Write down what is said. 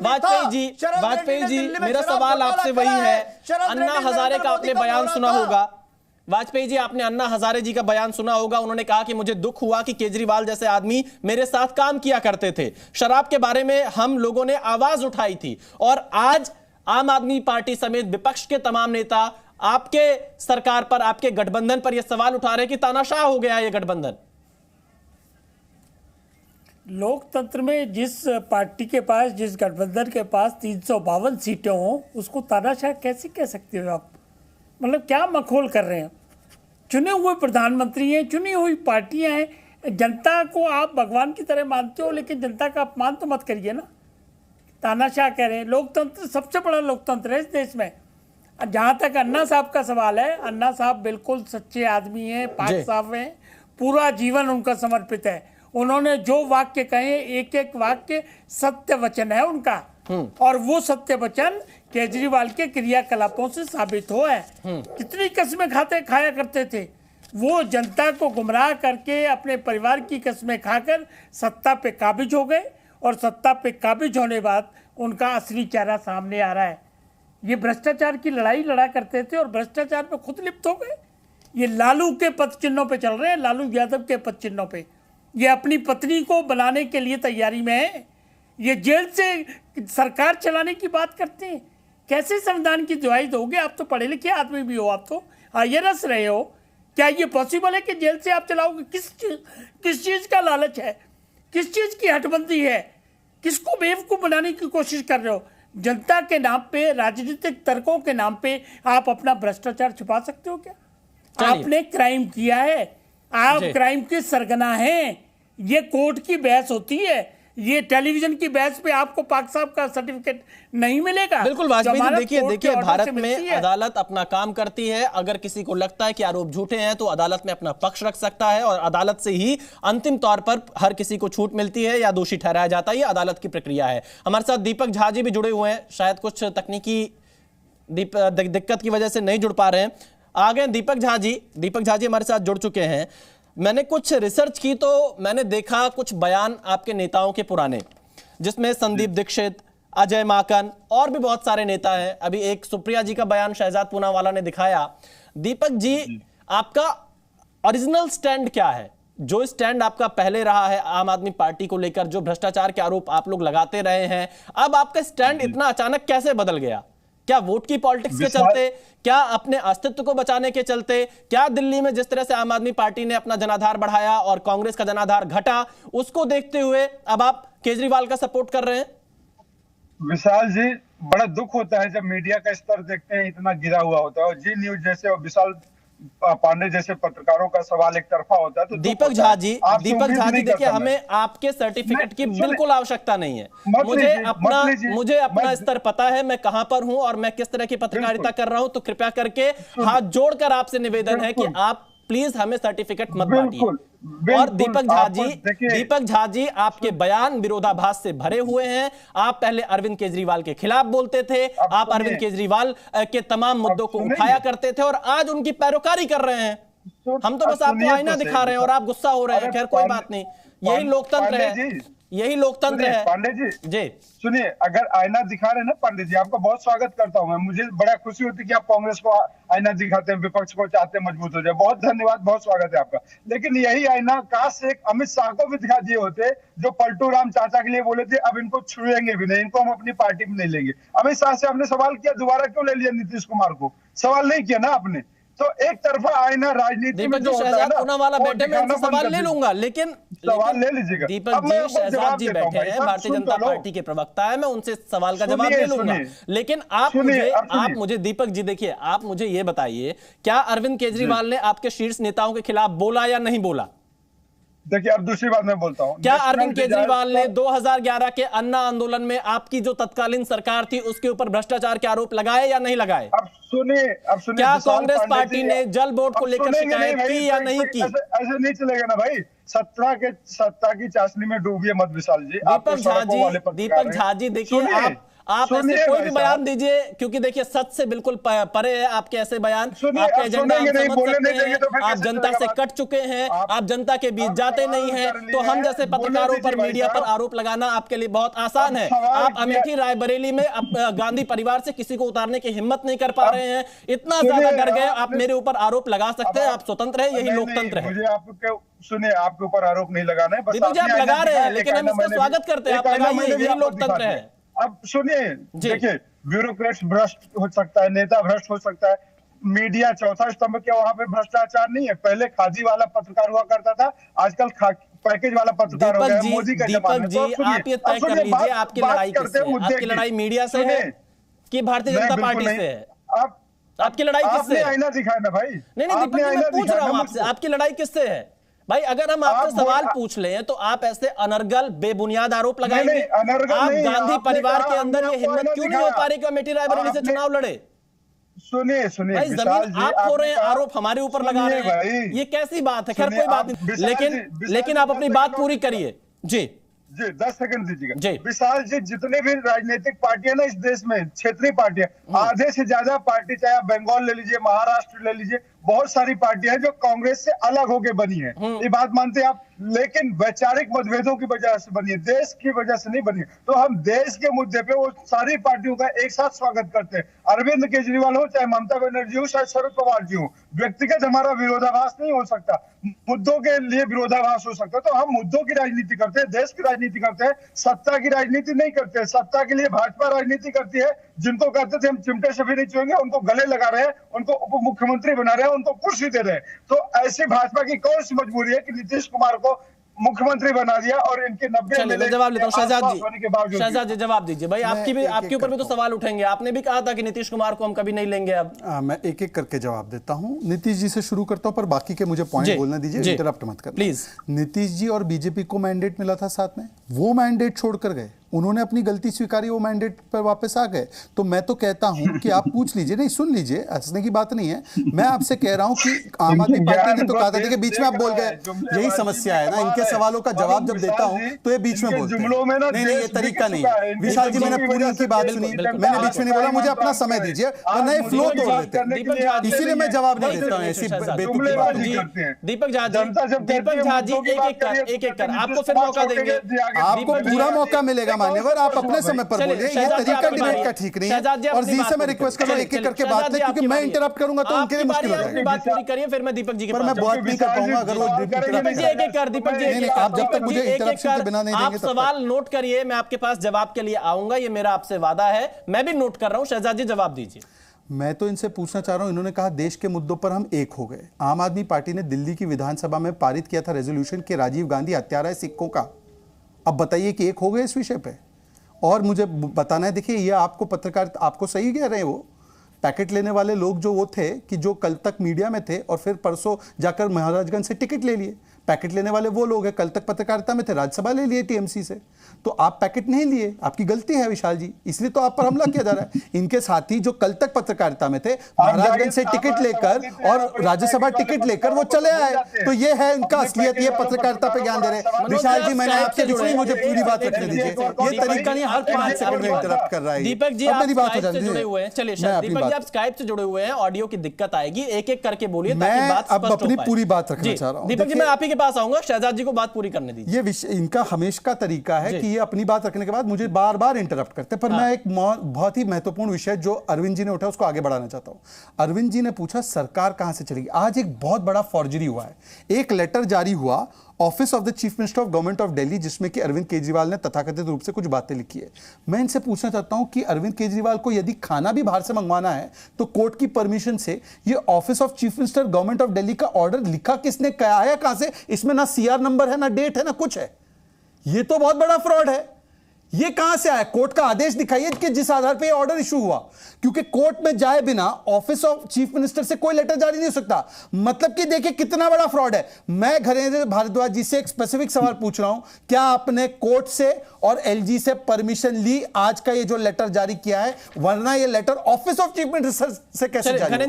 वाजपेयी जी मेरा सवाल आपसे वही है। अन्ना हजारे का आपने बयान सुना होगा, वाजपेयी जी आपने अन्ना हजारे जी का बयान सुना होगा। उन्होंने कहा कि मुझे दुख हुआ कि केजरीवाल जैसे आदमी मेरे साथ काम किया करते थे। शराब के बारे में हम लोगों ने आवाज उठाई थी और आज आम आदमी पार्टी समेत विपक्ष के तमाम नेता आपके सरकार पर, आपके गठबंधन पर यह सवाल उठा रहे हैं कि तानाशाह हो गया ये गठबंधन। लोकतंत्र में जिस पार्टी के पास, जिस गठबंधन के पास 352 सीटें हों, उसको तानाशाह कैसे कह सकते हो आप? मतलब क्या मखौल कर रहे हैं? चुने हुए प्रधानमंत्री हैं, चुनी हुई पार्टियां हैं, जनता को आप भगवान की तरह मानते हो, लेकिन जनता का अपमान तो मत करिए ना। तानाशाह कह रहे हैं। लोकतंत्र सबसे बड़ा लोकतंत्र है इस देश में। जहाँ तक अन्ना साहब का सवाल है, अन्ना साहब बिल्कुल सच्चे आदमी हैं, पाक साहब हैं, पूरा जीवन उनका समर्पित है। उन्होंने जो वाक्य कहे, एक एक वाक्य सत्य वचन है उनका, और वो सत्य वचन केजरीवाल के क्रियाकलापों से साबित हो है। कितनी कस्में खाया करते थे वो, जनता को गुमराह करके अपने परिवार की कस्में खाकर सत्ता पे काबिज हो गए, और सत्ता पे काबिज होने बाद उनका असली चेहरा सामने आ रहा है। ये भ्रष्टाचार की लड़ाई लड़ा करते थे और भ्रष्टाचार में खुद लिप्त हो गए। ये लालू के पद चिन्हों पे चल रहे हैं, लालू यादव के पद चिन्हों पे। ये अपनी पत्नी को बनाने के लिए तैयारी में है। ये जेल से सरकार चलाने की बात करते हैं। कैसे संविधान की दुहाई दोगे? आप तो पढ़े लिखे आदमी भी हो, आप तो IAS रहे हो। क्या ये पॉसिबल है कि जेल से आप चलाओगे? किस चीज़ का लालच है? किस चीज़ की हटबंदी है? किसको बेवकूफ़ बनाने की कोशिश कर रहे हो? जनता के नाम पे, राजनीतिक तर्कों के नाम पे आप अपना भ्रष्टाचार छुपा सकते हो क्या? आपने क्राइम किया है, आप क्राइम के सरगना हैं। ये कोर्ट की बहस होती है, ये टेलीविजन की बहस पे आपको पाक साहब का सर्टिफिकेट नहीं मिलेगा। बिल्कुल वाजपेयी जी, देखिए भारत में अदालत अपना काम करती है। अगर किसी को लगता है कि आरोप झूठे हैं तो अदालत में अपना पक्ष रख सकता है, और अदालत से ही अंतिम तौर पर हर किसी को छूट मिलती है या दोषी ठहराया जाता है। ये अदालत की प्रक्रिया है। हमारे साथ दीपक झा जी भी जुड़े हुए हैं, शायद कुछ तकनीकी दिक्कत की वजह से नहीं जुड़ पा रहे हैं। आ गए दीपक झा जी हमारे साथ जुड़ चुके हैं। मैंने कुछ रिसर्च की तो मैंने देखा कुछ बयान आपके नेताओं के पुराने, जिसमें संदीप दीक्षित, अजय माकन और भी बहुत सारे नेता हैं। अभी एक सुप्रिया जी का बयान शहजाद पूनावाला ने दिखाया। दीपक जी, आपका ओरिजिनल स्टैंड क्या है? जो स्टैंड आपका पहले रहा है आम आदमी पार्टी को लेकर, जो भ्रष्टाचार के आरोप आप लोग लगाते रहे हैं, अब आपका स्टैंड इतना अचानक कैसे बदल गया? क्या वोट की पॉलिटिक्स के चलते, क्या अपने अस्तित्व को बचाने के चलते, क्या दिल्ली में जिस तरह से आम आदमी पार्टी ने अपना जनाधार बढ़ाया और कांग्रेस का जनाधार घटा, उसको देखते हुए अब आप केजरीवाल का सपोर्ट कर रहे हैं? विशाल जी, बड़ा दुख होता है जब मीडिया का स्तर देखते हैं इतना गिरा हुआ होता है, और जी न्यूज जैसे और विशाल पांडे जैसे पत्रकारों का सवाल एक तरफा होता है। तो दीपक झा जी देखिए, हमें आपके सर्टिफिकेट की बिल्कुल आवश्यकता नहीं है। मुझे अपना स्तर पता है, मैं कहां पर हूं और मैं किस तरह की पत्रकारिता कर रहा हूं। तो कृपया करके हाथ जोड़कर आपसे निवेदन है कि आप प्लीज हमें सर्टिफिकेट मत बांटिए। और दीपक झा जी आपके बयान विरोधाभास से भरे हुए हैं। आप पहले अरविंद केजरीवाल के खिलाफ बोलते थे, आप अरविंद केजरीवाल के तमाम मुद्दों को उठाया करते थे, और आज उनकी पैरोकारी कर रहे हैं। हम तो बस आपको आईना दिखा रहे हैं और आप गुस्सा हो रहे हैं। खैर कोई बात नहीं, यही लोकतंत्र है, यही लोकतंत्र है। पांडे जी सुनिए, अगर आईना दिखा रहे हैं ना पांडे जी, आपका बहुत स्वागत करता हूं मैं। मुझे बड़ा खुशी होती है कि आप कांग्रेस को आईना दिखाते हैं, विपक्ष को चाहते हैं मजबूत हो जाए। बहुत धन्यवाद, बहुत स्वागत है आपका। लेकिन यही आईना काश एक अमित शाह को भी दिखा दिए होते, जो पलटू राम चाचा के लिए बोले थे अब इनको छुएंगे भी नहीं, इनको हम अपनी पार्टी में नहीं लेंगे। अमित शाह से आपने सवाल किया, दोबारा क्यों ले लिया नीतीश कुमार को? सवाल नहीं किया ना आपने। तो एक तरफा आईना राजनीति में जो होता है ना, पूनावाला बैठे, मैं उनसे सवाल ले लूंगा, लेकिन सवाल ले लीजिएगा। दीपक जी, शहजाद जी बैठे हैं, भारतीय जनता पार्टी के प्रवक्ता है, मैं उनसे सवाल का जवाब ले लूंगा। लेकिन आप मुझे दीपक जी देखिए, आप मुझे ये बताइए, क्या अरविंद केजरीवाल ने आपके शीर्ष नेताओं के खिलाफ बोला या नहीं बोला? देखिए, अब दूसरी बात मैं बोलता हूं। क्या अरविंद केजरीवाल ने 2011 के अन्ना आंदोलन में आपकी जो तत्कालीन सरकार थी उसके ऊपर भ्रष्टाचार के आरोप लगाए या नहीं लगाए? अब सुनिए क्या कांग्रेस पार्टी ने जल बोर्ड को लेकर शिकायत की या नहीं की? ऐसे नहीं चलेगा ना भाई। सत्ता की चाशनी में डूबिए मत विशाल जी। दीपक झा जी देखिए, आप ऐसे कोई भी बयान दीजिए, क्योंकि देखिए सच से बिल्कुल परे है आपके ऐसे बयान। आपके एजेंडा हम समझ सकते हैं, आप जनता से कट चुके हैं, आप जनता के बीच जाते नहीं हैं, तो हम जैसे पत्रकारों पर, मीडिया पर आरोप लगाना आपके लिए बहुत आसान है। आप अमेठी रायबरेली में गांधी परिवार से किसी को उतारने की हिम्मत नहीं कर पा रहे हैं, इतना ज्यादा डर गए, आप मेरे ऊपर आरोप लगा सकते हैं, आप स्वतंत्र हैं, यही लोकतंत्र है। मुझे आपके सुनिए, आपके ऊपर आरोप नहीं लगाना है, दीपक जी आप लगा रहे हैं, लेकिन हम इसका स्वागत करते हैं, आप लगाइए, यही लोकतंत्र है। अब सुनिए, देखिए ब्यूरोक्रेट्स भ्रष्ट हो सकता है, नेता भ्रष्ट हो सकता है, मीडिया चौथा स्तंभ, क्या वहां पे भ्रष्टाचार नहीं है? पहले खादी वाला पत्रकार हुआ करता था, आजकल पैकेज वाला पत्रकार हो गया। मोदी का दीपक जी आप ये तय कर लीजिए, आपकी लड़ाई किससे है? आपकी लड़ाई मीडिया से है कि भारतीय जनता पार्टी से है? आपकी लड़ाई किससे है? आईना दिखाया ना भाई। नहीं दीपक जी मैं पूछ रहा हूं आपसे, आपकी लड़ाई किससे है भाई? अगर हम आपसे सवाल पूछ लें तो आप ऐसे अनर्गल बेबुनियाद आरोप लगाएंगे। आप गांधी परिवार के अंदर ये हिम्मत क्यों नहीं हो पा रही कि अमेठी रायबरेली से चुनाव लड़े? सुनिए भाई, जमीन आप खो रहे हैं, आरोप हमारे ऊपर लगा रहे हैं, ये कैसी बात है? खैर कोई बात नहीं, लेकिन आप अपनी बात पूरी करिए। जी 10 सेकंड दीजिएगा। विशाल जी, जितने भी राजनीतिक पार्टियां ना इस देश में, क्षेत्रीय पार्टियां, आधे से ज्यादा पार्टी, चाहे आप बंगाल ले लीजिए, महाराष्ट्र ले लीजिए, बहुत सारी पार्टियां जो कांग्रेस से अलग होके बनी है, ये बात मानते हैं आप? लेकिन वैचारिक मतभेदों की वजह से बनी है, देश की वजह से नहीं बनी है। तो हम देश के मुद्दे पे वो सारी पार्टियों का एक साथ स्वागत करते हैं। अरविंद केजरीवाल हो, चाहे ममता बनर्जी हो, चाहे शरद पवार जी हो, व्यक्तिगत हमारा विरोधाभास नहीं हो सकता, मुद्दों के लिए विरोधाभास हो सकता है। तो हम मुद्दों की राजनीति करते हैं, देश की राजनीति करते हैं, सत्ता की राजनीति नहीं करते हैं। सत्ता के लिए भाजपा राजनीति करती है, जिनको कहते थे हम चिमटे से भी नहीं छुएंगे, उनको गले लगा रहे हैं, उनको उप मुख्यमंत्री बना रहे हैं, उनको कुर्सी दे रहे हैं। तो ऐसी भाजपा की कौन सी मजबूरी है कि नीतीश कुमार को मुख्यमंत्री बना दिया और इनके 90 मैं जवाब लेता हूं। शहजाद जी जवाब दीजिए भाई, आपके ऊपर भी तो सवाल उठेंगे। आपने भी कहा था कि नीतीश कुमार को हम कभी नहीं लेंगे। अब मैं एक एक करके जवाब देता हूं। नीतीश जी से शुरू करता हूं, पर बाकी के मुझे पॉइंट बोलने दीजिए, इंटरप्ट मत कर प्लीज। नीतीश जी और बीजेपी को मैंडेट मिला था साथ में, वो मैंडेट छोड़कर गए, उन्होंने अपनी गलती स्वीकारी, वो मैंडेट पर वापस आ गए। तो मैं तो कहता हूं कि आप पूछ लीजिए, नहीं सुन लीजिए, हंसने की बात नहीं है। मैं आपसे कह रहा हूं कि आम आदमी पार्टी ने तो कहा था कि बीच में आप बोल गए, यही समस्या है ना, इनके सवालों का जवाब जब देता हूं तो ये बीच में बोलते हैं। नहीं ये तरीका नहीं है। विशाल जी मैंने पूरी उनकी बात सुनी, मैंने बीच में नहीं बोला, मुझे अपना समय दीजिए, वरना ये फ्लो तोड़ देते हैं, इसीलिए मैं जवाब नहीं देता हूं ऐसी बेतुकी बात। दीपक झा जी एक एक कर आपको फिर मौका देंगे, आपको पूरा मौका मिलेगा मान्यवर, आप अपने समय पर बोलिए, ये तरीका डिबेट का ठीक नहीं है। और जी से मैं रिक्वेस्ट कर रहा हूं एक एक करके बात लें, क्योंकि मैं इंटरप्ट करूंगा तो उनके लिए मुश्किल हो जाएगा। बात पूरी करिए, फिर मैं दीपक जी के पर मैं बात नहीं कर पाऊंगा अगर वो दीपक जी आप जब तक मुझे इंटरप्शन के बिना नहीं देंगे। आप सवाल नोट करिए, मैं आपके पास जवाब के लिए आऊंगा, ये मेरा आपसे वादा है। मैं भी नोट कर रहा हूं, शहजाद जी जवाब दीजिए। मैं तो इनसे पूछना चाह रहा हूं, इन्होंने कहा देश के मुद्दों पर हम एक हो गए। आम आदमी पार्टी ने दिल्ली की विधानसभा में पारित किया था रेजोल्यूशन कि राजीव गांधी हत्यारा है सिखों का। अब बताइए कि एक हो गए इस विषय पे, और मुझे बताना है। देखिए ये आपको पत्रकार आपको सही कह रहे हैं, वो पैकेट लेने वाले लोग जो वो थे कि जो कल तक मीडिया में थे और फिर परसों जाकर महाराजगंज से टिकट ले लिए, पैकेट लेने वाले वो लोग हैं, कल तक पत्रकारिता में थे, राज्यसभा ले लिए टीएमसी से। तो आप पैकेट नहीं लिए, आपकी गलती है विशाल जी, इसलिए तो आप पर हमला किया जा रहा है। इनके साथी जो कल तक पत्रकारिता में थे, महाराजगंज से टिकट लेकर और राज्यसभा टिकट लेकर वो चले आए। तो ये है इनका असलियत, ये पत्रकारिता पे ज्ञान दे रहे हैं। विशाल जी मैंने आपसे पूछा, मुझे पूरी बात रखने दीजिए, ये तरीका नहीं हर 5 सेकंड में इंटरप्ट कर रहा है। दीपक जी मेरी बात हो जाती है, जुड़े हुए हैं, चलिए दीपक जी आप स्काइप से जुड़े हुए हैं, ऑडियो की दिक्कत आएगी, एक एक करके बोलिए ताकि बात स्पष्ट हो पाए। अपनी पूरी बात रखना चाह रहा हूं। दीपक जी मैं आप ही के पास आऊंगा, शहजाद जी को बात पूरी करने दीजिए। ये इनका हमेशा का तरीका है कि ये अपनी बात रखने के बाद मुझे बार बार इंटरप्ट करते हैं। पर मैं एक बहुत ही महत्वपूर्ण विषय जो अरविंद जी ने उठाया उसको आगे बढ़ाना चाहता हूं। अरविंद जी ने पूछा सरकार कहां से चलेगी। आज एक बहुत बड़ा फॉर्जरी हुआ है, एक लेटर जारी हुआ office of the chief minister of government of Delhi, जिसमें कि अरविंद केजरीवाल ने तथाकथित रूप से कुछ बातें लिखी है। मैं इनसे पूछना चाहता हूं कि अरविंद केजरीवाल को यदि खाना भी बाहर से मंगवाना है तो कोर्ट की परमिशन से ये office of chief minister government of Delhi का ऑर्डर लिखा किसने, आया कहां से? इसमें ना सीआर नंबर है, ना डेट है, ना कुछ है। ये तो बहुत बड़ा फ्रॉड है। ये कहां से आया? कोर्ट का आदेश दिखाइए कि जिस आधार पर यह ऑर्डर इशू हुआ, क्योंकि कोर्ट में जाए बिना ऑफिस ऑफ चीफ मिनिस्टर से कोई लेटर जारी नहीं हो सकता। मतलब कि देखिए कितना बड़ा फ्रॉड है। मैं घरेंद्र भारद्वाज जी से एक स्पेसिफिक सवाल पूछ रहा हूं, क्या आपने कोर्ट से और एलजी से परमिशन ली आज का ये जो लेटर जारी किया है? वरना ये letter office of chief minister से कैसे जारी?